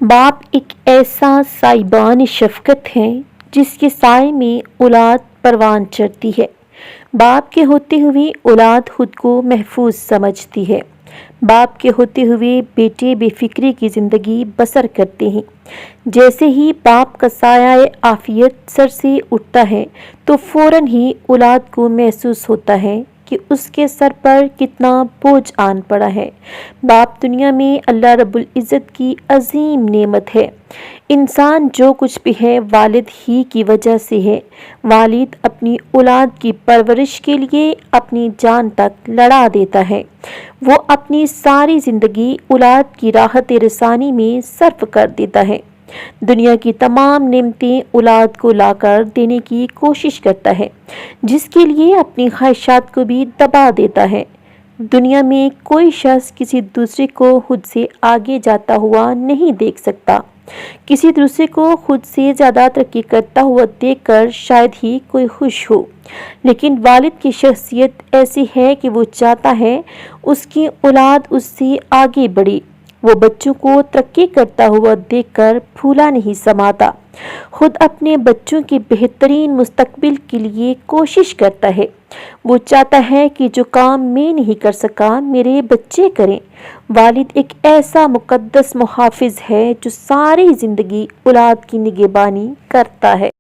باپ ایک ایسا سائبان شفقت ہے جس کے سائے میں اولاد پروان چڑھتی ہے۔ باپ کے ہوتے ہوئے اولاد خود کو محفوظ سمجھتی ہے۔ باپ کے ہوتے ہوئے بیٹے بے فکری کی زندگی بسر کرتے ہیں۔ جیسے ہی باپ کا سایہ عافیت سر سے اٹھتا ہے تو فوراً ہی اولاد کو محسوس ہوتا ہے کہ اس کے سر پر کتنا بوجھ آن پڑا ہے۔ باپ دنیا میں اللہ رب العزت کی عظیم نعمت ہے۔ انسان جو کچھ بھی ہے والد ہی کی وجہ سے ہے۔ والد اپنی اولاد کی پرورش کے لیے اپنی جان تک لڑا دیتا ہے۔ وہ اپنی ساری زندگی اولاد کی راحت رسانی میں صرف کر دیتا ہے۔ دنیا کی تمام نعمتیں اولاد کو لا کر دینے کی کوشش کرتا ہے، جس کے لیے اپنی خواہشات کو بھی دبا دیتا ہے۔ دنیا میں کوئی شخص کسی دوسرے کو خود سے آگے جاتا ہوا نہیں دیکھ سکتا۔ کسی دوسرے کو خود سے زیادہ ترقی کرتا ہوا دیکھ کر شاید ہی کوئی خوش ہو، لیکن والد کی شخصیت ایسی ہے کہ وہ چاہتا ہے اس کی اولاد اس سے آگے بڑھے۔ وہ بچوں کو ترقی کرتا ہوا دیکھ کر پھولا نہیں سماتا، خود اپنے بچوں کے بہترین مستقبل کے لیے کوشش کرتا ہے۔ وہ چاہتا ہے کہ جو کام میں نہیں کر سکا میرے بچے کریں۔ والد ایک ایسا مقدس محافظ ہے جو ساری زندگی اولاد کی نگہبانی کرتا ہے۔